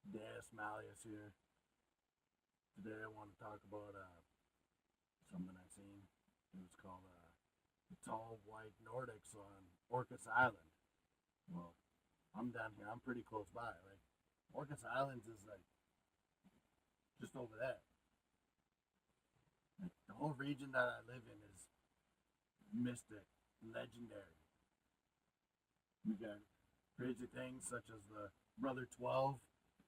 Deus Malleus here. Today I want to talk about something I seen. It was called the Tall White Nordics on Orcas Island. Well, I'm down here. I'm pretty close by. Like Orcas Island is like just over there. Like, the whole region that I live in is mystic, legendary. We got crazy things such as the Brother 12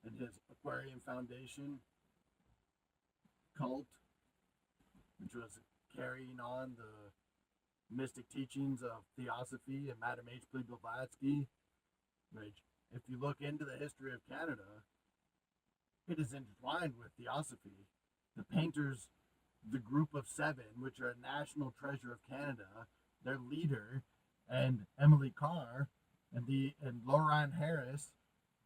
and his Aquarium Foundation cult, which was carrying on the mystic teachings of Theosophy and Madame H.P. Blavatsky, which, if you look into the history of Canada, it is intertwined with Theosophy. The painters, the Group of Seven, which are a national treasure of Canada, their leader, and Emily Carr, and Lorraine Harris,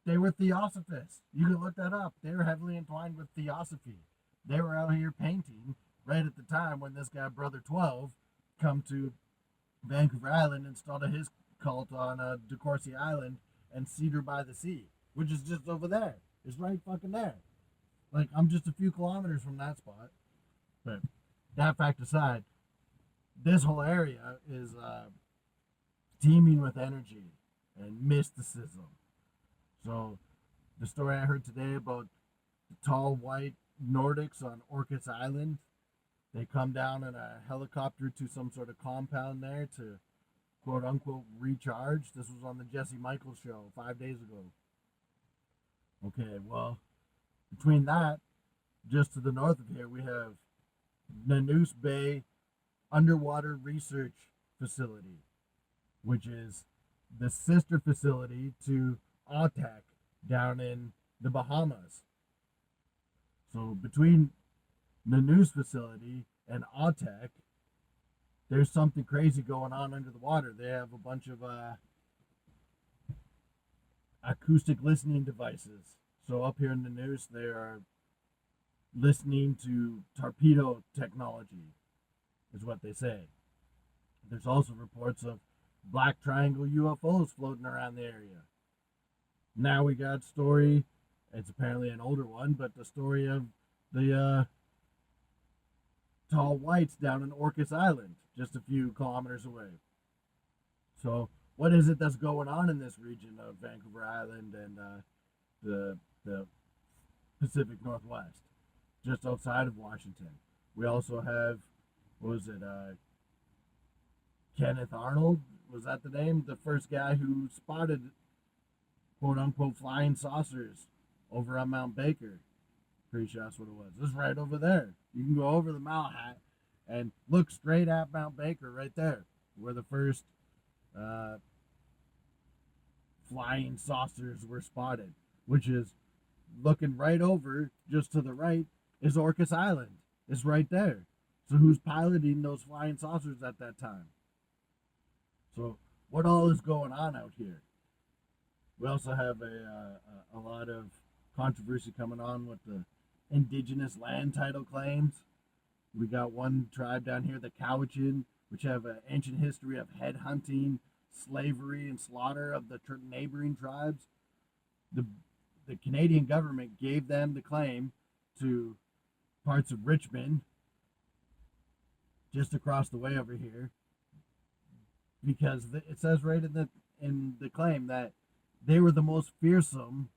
they were Theosophists. You can look that up. They were heavily entwined with Theosophy. They were out here painting right at the time when this guy, Brother 12, come to Vancouver Island and started his cult on DeCourcy Island and Cedar by the Sea, which is just over there. It's right fucking there. Like, I'm just a few kilometers from that spot. But that fact aside, this whole area is teeming with energy and mysticism. So, the story I heard today about the tall white Nordics on Orcas Island, they come down in a helicopter to some sort of compound there to quote unquote recharge. This was on the Jesse Michaels show 5 days ago. Okay, well, between that, just to the north of here, we have Nanoose Bay Underwater Research Facility, which is the sister facility to AUTEC down in the Bahamas. So between Nanoose facility and AUTEC, there's something crazy going on under the water. They have a bunch of acoustic listening devices. So up here in Nanoose, they are listening to torpedo technology, is what they say. There's also reports of black triangle UFOs floating around the area. Now we got story, it's apparently an older one, but the story of the tall whites down in Orcas Island, just a few kilometers away. So what is it that's going on in this region of Vancouver Island and the Pacific Northwest, just outside of Washington? We also have, what was it, Kenneth Arnold, was that the name? The first guy who spotted quote unquote flying saucers over on Mount Baker. Pretty sure that's what it was. It's right over there. You can go over the Mount Hat and look straight at Mount Baker right there, where the first flying saucers were spotted, which is looking right over, just to the right, is Orcas Island. It's right there. So who's piloting those flying saucers at that time? So what all is going on out here? We also have a lot of controversy coming on with the indigenous land title claims. We got one tribe down here, the Cowichan, which have an ancient history of head hunting, slavery, and slaughter of the neighboring tribes. The Canadian government gave them the claim to parts of Richmond, just across the way over here, because it says right in the claim that they were the most fearsome,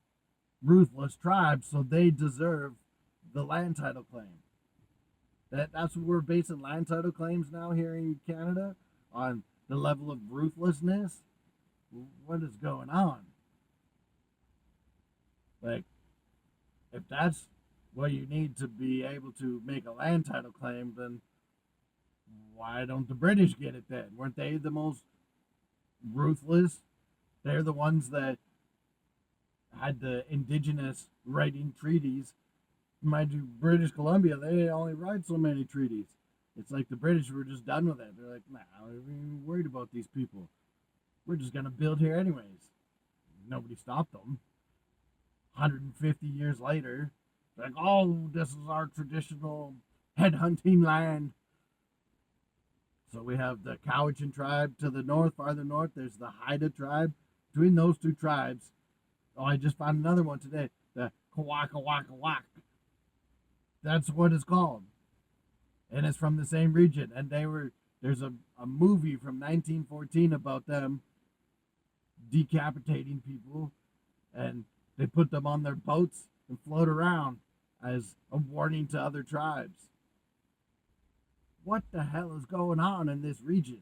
ruthless tribe, so they deserve the land title claim. That's what we're basing land title claims now here in Canada, on the level of ruthlessness. What is going on? Like, if that's what you need to be able to make a land title claim, then why don't the British get it then? Weren't they the most ruthless? They're the ones that had the indigenous writing treaties. Mind you, British Columbia, they only write so many treaties. It's like the British were just done with it. They're like, nah, we're even worried about these people. We're just going to build here anyways. Nobody stopped them. 150 years later, like, oh, this is our traditional headhunting land. So we have the Cowichan tribe to the north, farther north. There's the Haida tribe. Between those two tribes, oh, I just found another one today. The Kawaka Waka Wak. That's what it's called. And it's from the same region. And there's a movie from 1914 about them decapitating people, and they put them on their boats and float around as a warning to other tribes. What the hell is going on in this region?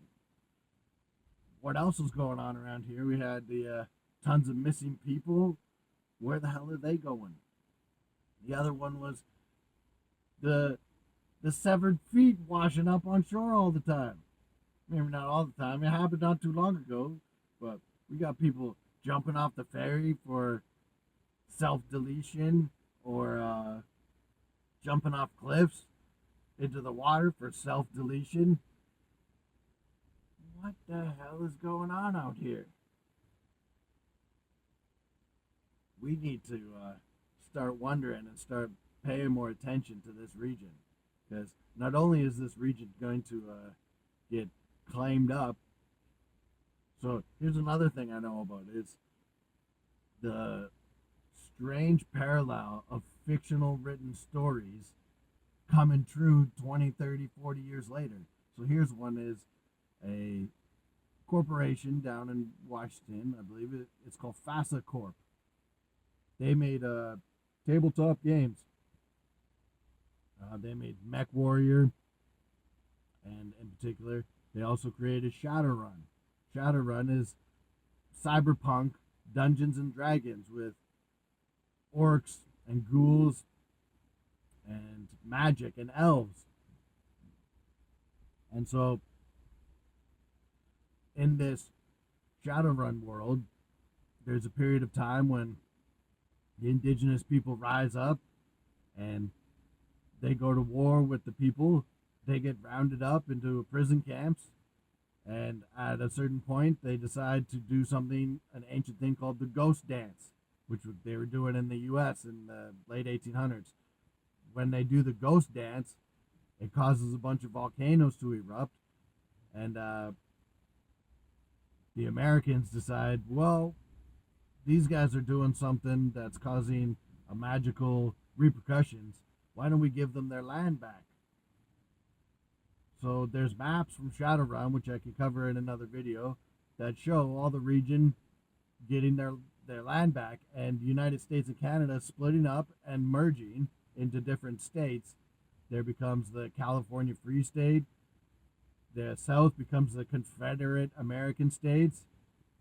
What else was going on around here? We had the tons of missing people. Where the hell are they going? The other one was the severed feet washing up on shore all the time. Maybe not all the time. It happened not too long ago, but we got people jumping off the ferry for self-deletion, or jumping off cliffs into the water for self-deletion. What the hell is going on out here? We need to start wondering and start paying more attention to this region, because not only is this region going to get claimed up. So here's another thing I know about is the strange parallel of fictional written stories coming true 20, 30, 40 years later. So here's one is a corporation down in Washington, I believe it's called FASA Corp. They made tabletop games. They made Mech Warrior, and in particular, they also created Shadowrun. Shadowrun is cyberpunk Dungeons and Dragons with orcs and ghouls and magic and elves. And so, in this Shadowrun world, there's a period of time when the indigenous people rise up and they go to war with the people. They get rounded up into prison camps, and at a certain point they decide to do something, an ancient thing called the ghost dance, which they were doing in the US in the late 1800s. When they do the ghost dance, it causes a bunch of volcanoes to erupt, and the Americans decide, well, these guys are doing something that's causing a magical repercussions. Why don't we give them their land back? So there's maps from Shadowrun, which I can cover in another video, that show all the region getting their land back, and the United States and Canada splitting up and merging into different states. There becomes the California Free State. The South becomes the Confederate American States,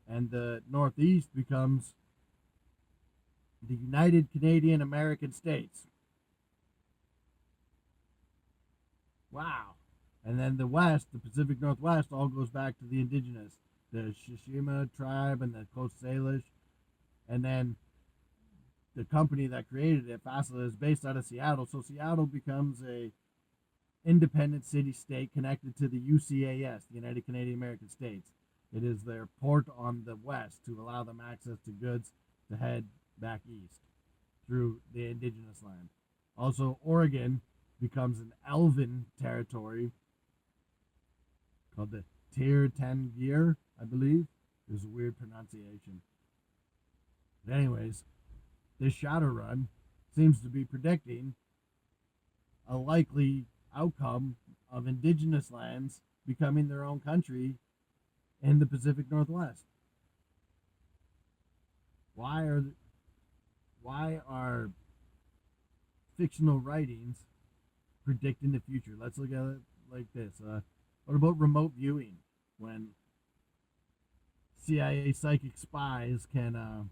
and the Northeast becomes the United Canadian American States. Wow. And then the West, the Pacific Northwest, all goes back to the indigenous, the Shishima tribe and the Coast Salish. And then the company that created it, FASA, is based out of Seattle. So Seattle becomes a independent city-state connected to the UCAS, the United Canadian American States. It is their port on the west to allow them access to goods to head back east through the indigenous land. Also, Oregon becomes an elven territory called the Tirtangir, I believe. There's a weird pronunciation. But anyways, this Shadowrun seems to be predicting a likely outcome of indigenous lands becoming their own country in the Pacific Northwest. Why are fictional writings predicting the future? Let's look at it like this. What about remote viewing? When CIA psychic spies can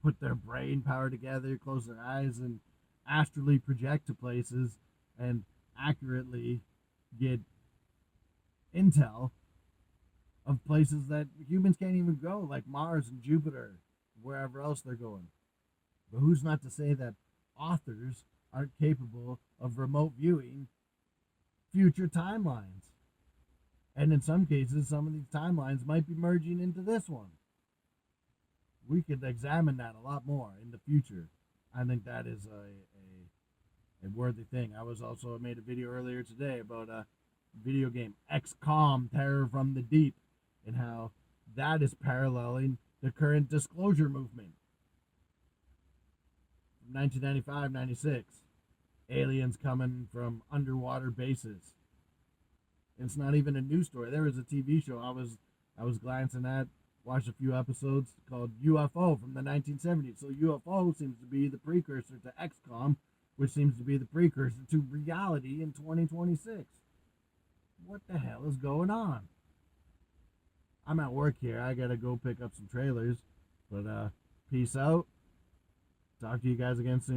put their brain power together, close their eyes, and astrally project to places and accurately get intel of places that humans can't even go, like Mars and Jupiter, wherever else they're going. But who's not to say that authors aren't capable of remote viewing future timelines? And in some cases, some of these timelines might be merging into this one. We could examine that a lot more in the future. I think that is a worthy thing. I was also made a video earlier today about a video game, XCOM, Terror from the Deep, and how that is paralleling the current disclosure movement. 1995, 96. Aliens coming from underwater bases. It's not even a news story. There was a TV show I was glancing at, watched a few episodes called UFO from the 1970s. So UFO seems to be the precursor to XCOM, which seems to be the precursor to reality in 2026. What the hell is going on? I'm at work here. I gotta go pick up some trailers. But peace out. Talk to you guys again soon.